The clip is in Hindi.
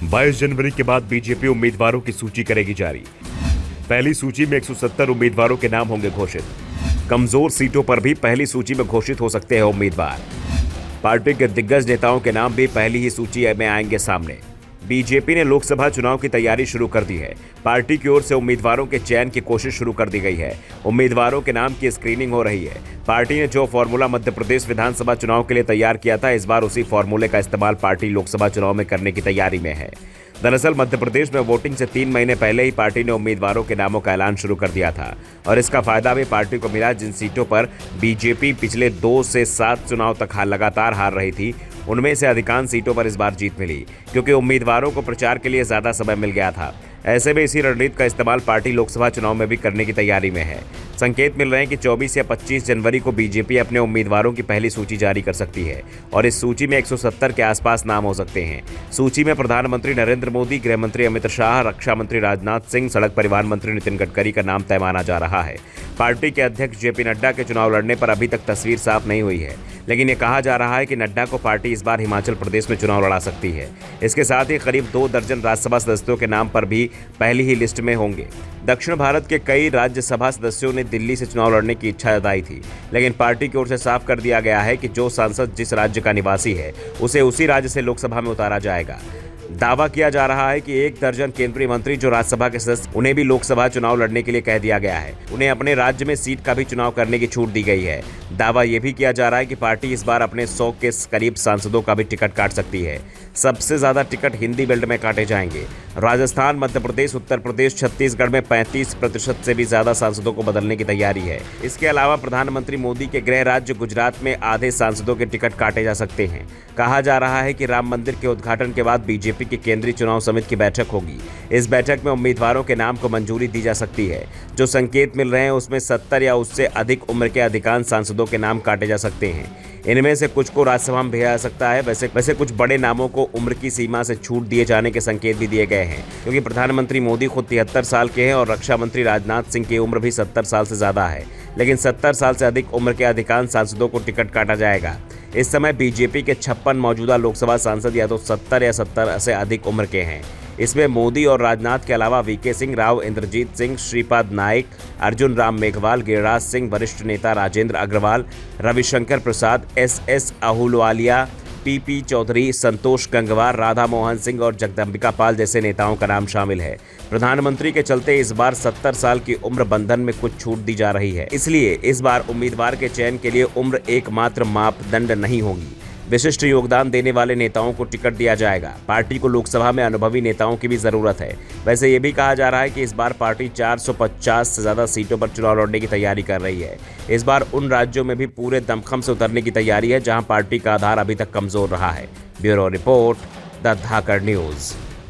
22 जनवरी के बाद बीजेपी उम्मीदवारों की सूची करेगी जारी। पहली सूची में 170 उम्मीदवारों के नाम होंगे घोषित। कमजोर सीटों पर भी पहली सूची में घोषित हो सकते हैं उम्मीदवार। पार्टी के दिग्गज नेताओं के नाम भी पहली ही सूची में आएंगे सामने। बीजेपी ने लोकसभा चुनाव की तैयारी शुरू कर दी है। पार्टी की ओर से उम्मीदवारों के चयन की कोशिश शुरू कर दी गई है। उम्मीदवारों के नाम की स्क्रीनिंग हो रही है। पार्टी ने जो फॉर्मूला मध्य प्रदेश विधानसभा चुनाव के लिए तैयार किया था, इस बार उसी फॉर्मूले का इस्तेमाल पार्टी लोकसभा चुनाव में करने की तैयारी में है। दरअसल मध्य प्रदेश में वोटिंग से 3 महीने पहले ही पार्टी ने उम्मीदवारों के नामों का ऐलान शुरू कर दिया था और इसका फायदा भी पार्टी को मिला। जिन सीटों पर बीजेपी पिछले 2 से 7 चुनाव तक लगातार हार रही थी, उनमें से अधिकांश सीटों पर इस बार जीत मिली, क्योंकि उम्मीदवारों को प्रचार के लिए ज्यादा समय मिल गया था। ऐसे में इसी रणनीति का इस्तेमाल पार्टी लोकसभा चुनाव में भी करने की तैयारी में है। संकेत मिल रहे हैं कि 24 या 25 जनवरी को बीजेपी अपने उम्मीदवारों की पहली सूची जारी कर सकती है और इस सूची में 170 के आसपास नाम हो सकते हैं। सूची में प्रधानमंत्री नरेंद्र मोदी, गृह मंत्री अमित शाह, रक्षा मंत्री राजनाथ सिंह, सड़क परिवहन मंत्री नितिन गडकरी का नाम तय माना जा रहा है। पार्टी के अध्यक्ष जेपी नड्डा के चुनाव लड़ने पर अभी तक तस्वीर साफ नहीं हुई है, लेकिन ये कहा जा रहा है कि नड्डा को पार्टी इस बार हिमाचल प्रदेश में चुनाव लड़ा सकती है। इसके साथ ही करीब 2 दर्जन राज्यसभा सदस्यों के नाम पर भी पहली ही लिस्ट में होंगे। दक्षिण भारत के कई राज्यसभा सदस्यों ने दिल्ली से चुनाव लड़ने की इच्छा जताई थी, लेकिन पार्टी की ओर से साफ कर दिया गया है कि जो सांसद जिस राज्य का निवासी है, उसे उसी राज्य से लोकसभा में उतारा जाएगा। दावा किया जा रहा है कि 1 दर्जन केंद्रीय मंत्री जो राज्यसभा के सदस्य, उन्हें भी लोकसभा चुनाव लड़ने के लिए कह दिया गया है। उन्हें अपने राज्य में सीट का भी चुनाव करने की छूट दी गई है। दावा यह भी किया जा रहा है कि पार्टी इस बार अपने 100 के करीब सांसदों का भी टिकट काट सकती है। सबसे ज्यादा टिकट हिंदी बेल्ट में काटे जाएंगे। राजस्थान, मध्य प्रदेश, उत्तर प्रदेश, छत्तीसगढ़ में 35% से भी ज्यादा सांसदों को बदलने की तैयारी है। इसके अलावा प्रधानमंत्री मोदी के गृह राज्य गुजरात में आधे सांसदों के टिकट काटे जा सकते हैं। कहा जा रहा है कि राम मंदिर के उद्घाटन के बाद बीजेपी की केंद्रीय चुनाव समिति की बैठक होगी। इस बैठक में उम्मीदवारों के नाम को मंजूरी दी जा सकती है। जो संकेत मिल रहे हैं उसमें 70 या उससे अधिक उम्र के अधिकांश सांसदों के नाम काटे जा सकते हैं। इनमें से कुछ को राज्यसभा में भेजा जा सकता है। वैसे कुछ बड़े नामों को उम्र की सीमा से छूट दिए जाने के संकेत भी दिए गए हैं, क्योंकि प्रधानमंत्री मोदी खुद 73 साल के हैं और रक्षा मंत्री राजनाथ सिंह की उम्र भी 70 साल से ज्यादा है। लेकिन 70 साल से अधिक उम्र के अधिकांश सांसदों को टिकट काटा जाएगा। इस समय बीजेपी के 56 मौजूदा लोकसभा सांसद या तो 70 या 70 से अधिक उम्र के हैं। इसमें मोदी और राजनाथ के अलावा वीके सिंह राव, इंद्रजीत सिंह, श्रीपाद नाइक, अर्जुन राम मेघवाल, गिरिराज सिंह, वरिष्ठ नेता राजेंद्र अग्रवाल, रविशंकर प्रसाद, एस अहलूवालिया, पी चौधरी, संतोष गंगवार, राधा मोहन सिंह और जगदम्बिका पाल जैसे नेताओं का नाम शामिल है। प्रधानमंत्री के चलते इस बार 70 साल की उम्र बंधन में कुछ छूट दी जा रही है। इसलिए इस बार उम्मीदवार के चयन के लिए उम्र एकमात्र मापदंड नहीं होगी। विशिष्ट योगदान देने वाले नेताओं को टिकट दिया जाएगा। पार्टी को लोकसभा में अनुभवी नेताओं की भी जरूरत है। वैसे ये भी कहा जा रहा है कि इस बार पार्टी 450 से ज्यादा सीटों पर चुनाव लड़ने की तैयारी कर रही है। इस बार उन राज्यों में भी पूरे दमखम से उतरने की तैयारी है जहां पार्टी का आधार अभी तक कमजोर रहा है। Bureau report, the Dhakad news.